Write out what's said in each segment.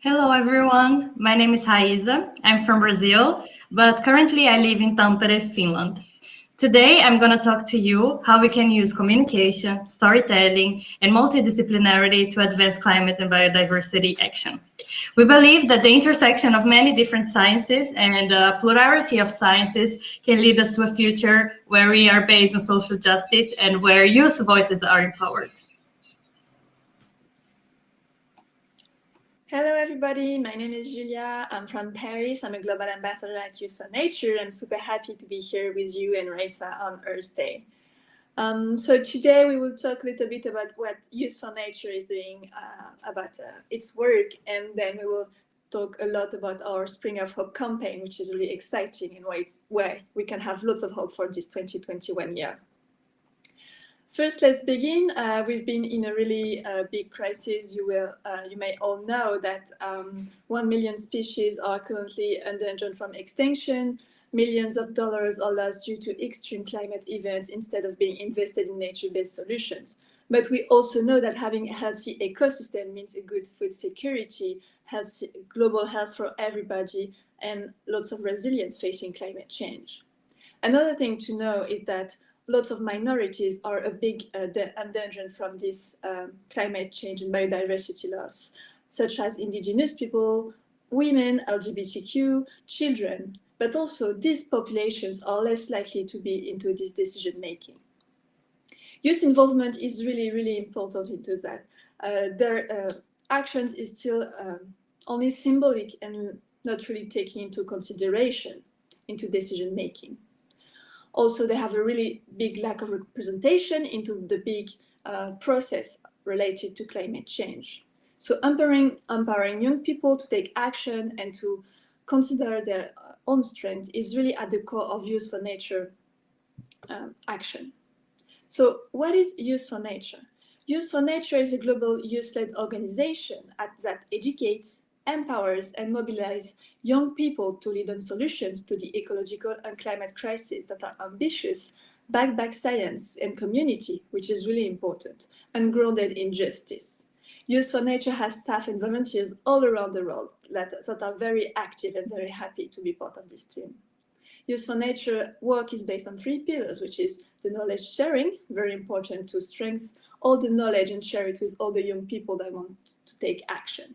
Hello everyone, my name is Raíza. I'm from Brazil, but currently I live in Tampere, Finland. Today I'm going to talk to you how we can use communication, storytelling, and multidisciplinarity to advance climate and biodiversity action. We believe that the intersection of many different sciences and a plurality of sciences can lead us to a future where we are based on social justice and where youth voices are empowered. Hello everybody, my name is Julia. I'm from Paris. I'm a global ambassador at Youth for Nature. I'm super happy to be here with you and Raisa on Earth Day. So today we will talk a little bit about what Youth for Nature is doing, about its work, and then we will talk a lot about our Spring of Hope campaign, which is really exciting and where we can have lots of hope for this 2021 year. First, let's begin. We've been in a really big crisis. You may all know that 1 million species are currently endangered from extinction. Millions of dollars are lost due to extreme climate events instead of being invested in nature-based solutions. But we also know that having a healthy ecosystem means a good food security, global health for everybody, and lots of resilience facing climate change. Another thing to know is that lots of minorities are a big endangered from this climate change and biodiversity loss, such as indigenous people, women, LGBTQ, children, but also these populations are less likely to be into this decision making. Youth involvement is really, really important into that. Their actions is still only symbolic and not really taking into consideration into decision making. Also, they have a really big lack of representation into the big process related to climate change. So empowering young people to take action and to consider their own strength is really at the core of Youth for Nature action. So what is Youth for Nature? Youth for Nature is a global youth-led organization that educates, empowers and mobilize young people to lead on solutions to the ecological and climate crisis that are ambitious, backed by science and community, which is really important, and grounded in justice. Youth for Nature has staff and volunteers all around the world that are very active and very happy to be part of this team. Youth for Nature work is based on 3 pillars, which is the knowledge sharing, very important to strengthen all the knowledge and share it with all the young people that want to take action.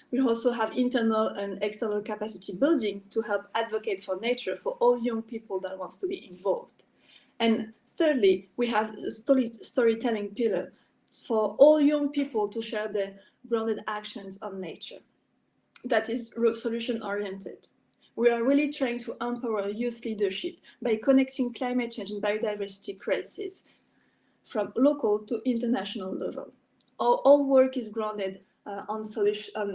We also have internal and external capacity building to help advocate for nature for all young people that wants to be involved. And thirdly, we have a storytelling pillar for all young people to share their grounded actions on nature. That is solution oriented. We are really trying to empower youth leadership by connecting climate change and biodiversity crisis from local to international level. All work is grounded on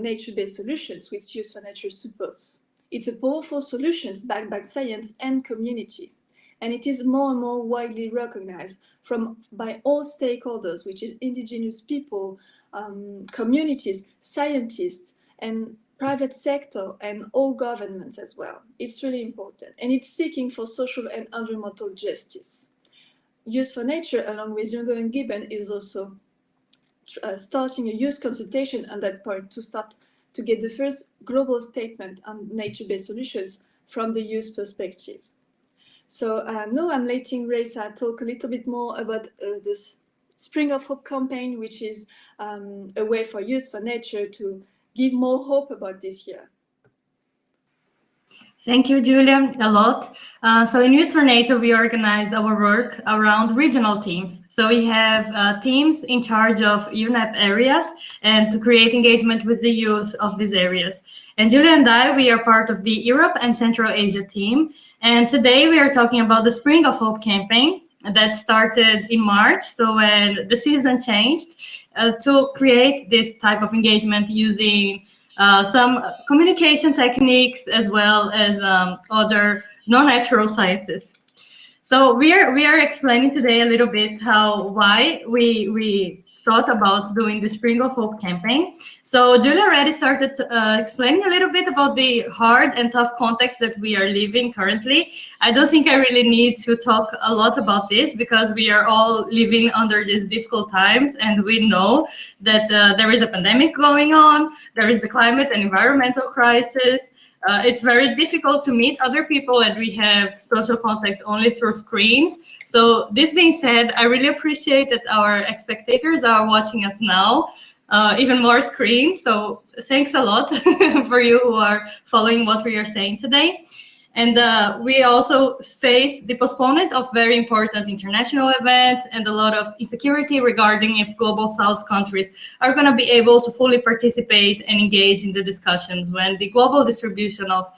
nature-based solutions which Youth for Nature supports. It's a powerful solution backed by science and community, and it is more and more widely recognized by all stakeholders, which is indigenous people, communities, scientists, and private sector, and all governments as well. It's really important, and it's seeking for social and environmental justice. Youth for Nature, along with Younger and Gibbon, is also starting a youth consultation on that point to start to get the first global statement on nature-based solutions from the youth perspective. So now I'm letting Raisa talk a little bit more about this Spring of Hope campaign, which is a way for Youth for Nature to give more hope about this year. Thank you, Julia, a lot. So in Youth for Nature, we organize our work around regional teams. So we have teams in charge of UNEP areas and to create engagement with the youth of these areas. And Julia and I, we are part of the Europe and Central Asia team. And today we are talking about the Spring of Hope campaign that started in March. So when the season changed, to create this type of engagement using some communication techniques as well as other non-natural sciences. So we are explaining today a little bit why we thought about doing the Spring of Hope campaign. So Julia already started explaining a little bit about the hard and tough context that we are living currently. I don't think I really need to talk a lot about this because we are all living under these difficult times, and we know that there is a pandemic going on, there is the climate and environmental crisis. It's very difficult to meet other people, and we have social contact only through screens. So this being said, I really appreciate that our spectators are watching us now, even more screens. So thanks a lot for you who are following what we are saying today. And we also face the postponement of very important international events and a lot of insecurity regarding if Global South countries are going to be able to fully participate and engage in the discussions when the global distribution of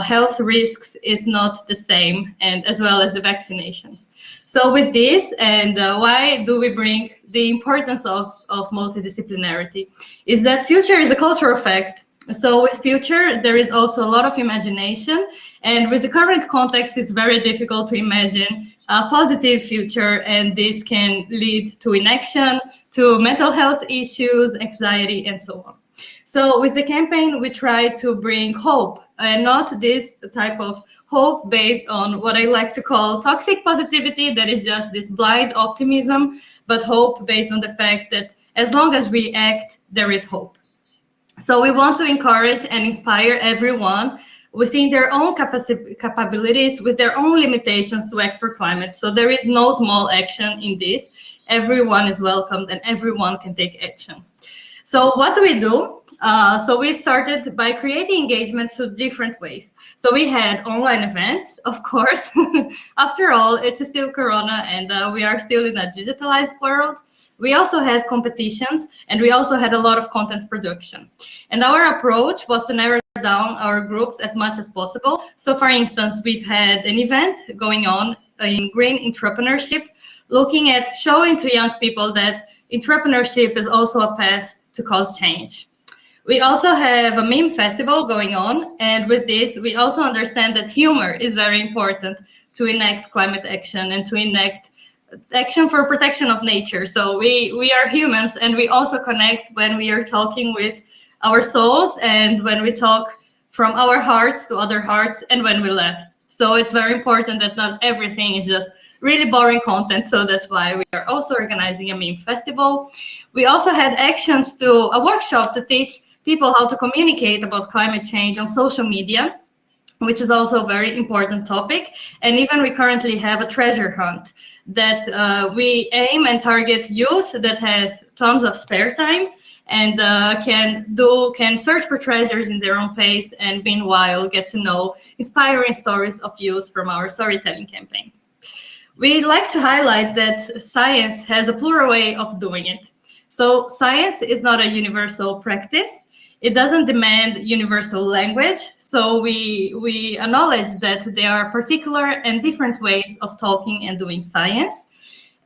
health risks is not the same, and as well as the vaccinations. So with this, and why do we bring the importance of multidisciplinarity, is that future is a cultural fact. So with future, there is also a lot of imagination. And with the current context, it's very difficult to imagine a positive future. And this can lead to inaction, to mental health issues, anxiety, and so on. So with the campaign, we try to bring hope, and not this type of hope based on what I like to call toxic positivity, that is just this blind optimism, but hope based on the fact that as long as we act, there is hope. So we want to encourage and inspire everyone within their own capabilities, with their own limitations, to act for climate. So there is no small action in this. Everyone is welcomed and everyone can take action. So what do we do? So we started by creating engagement through different ways. So we had online events, of course. After all, it's still Corona, and we are still in a digitalized world. We also had competitions, and we also had a lot of content production. And our approach was to narrow down our groups as much as possible. So for instance, we've had an event going on in green entrepreneurship, looking at showing to young people that entrepreneurship is also a path to cause change. We also have a meme festival going on, and with this, we also understand that humor is very important to enact climate action and to enact action for protection of nature. So we are humans, and we also connect when we are talking with our souls, and when we talk from our hearts to other hearts, and when we laugh. So it's very important that not everything is just really boring content. So that's why we are also organizing a meme festival. We also had actions to a workshop to teach people how to communicate about climate change on social media, which is also a very important topic. And even we currently have a treasure hunt that we aim and target youth that has tons of spare time and can search for treasures in their own pace, and meanwhile get to know inspiring stories of youth from our storytelling campaign. We like to highlight that science has a plural way of doing it. So science is not a universal practice. It doesn't demand universal language. So we acknowledge that there are particular and different ways of talking and doing science.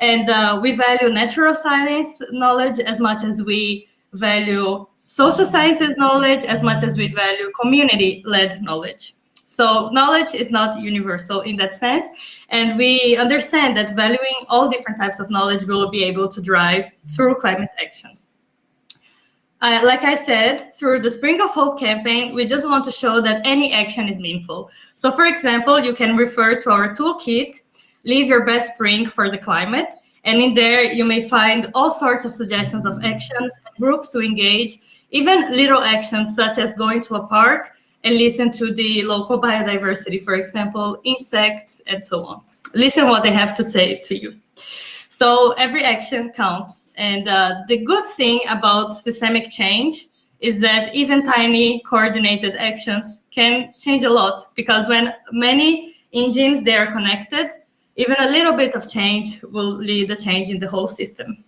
And we value natural science knowledge as much as we value social sciences knowledge, as much as we value community-led knowledge. So knowledge is not universal in that sense. And we understand that valuing all different types of knowledge will be able to drive through climate action. Like I said, through the Spring of Hope campaign, we just want to show that any action is meaningful. So for example, you can refer to our toolkit, Live Your Best Spring for the Climate. And in there, you may find all sorts of suggestions of actions, groups to engage, even little actions such as going to a park and listen to the local biodiversity, for example, insects and so on. Listen what they have to say to you. So every action counts. And the good thing about systemic change is that even tiny coordinated actions can change a lot, because when many engines, they are connected, even a little bit of change will lead a change in the whole system.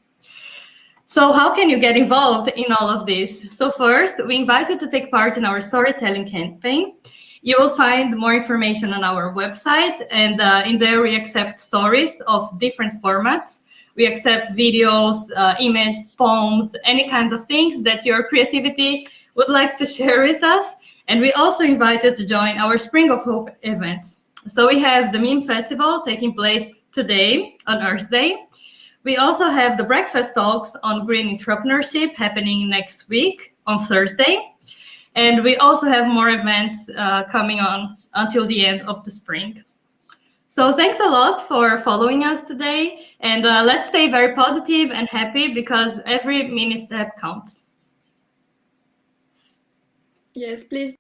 So how can you get involved in all of this? So first, we invite you to take part in our storytelling campaign. You will find more information on our website, and in there we accept stories of different formats. We accept videos, images, poems, any kinds of things that your creativity would like to share with us. And we also invite you to join our Spring of Hope events. So we have the Meme Festival taking place today on Earth Day. We also have the breakfast talks on green entrepreneurship happening next week on Thursday. And we also have more events coming on until the end of the spring. So thanks a lot for following us today. And let's stay very positive and happy because every mini step counts. Yes, please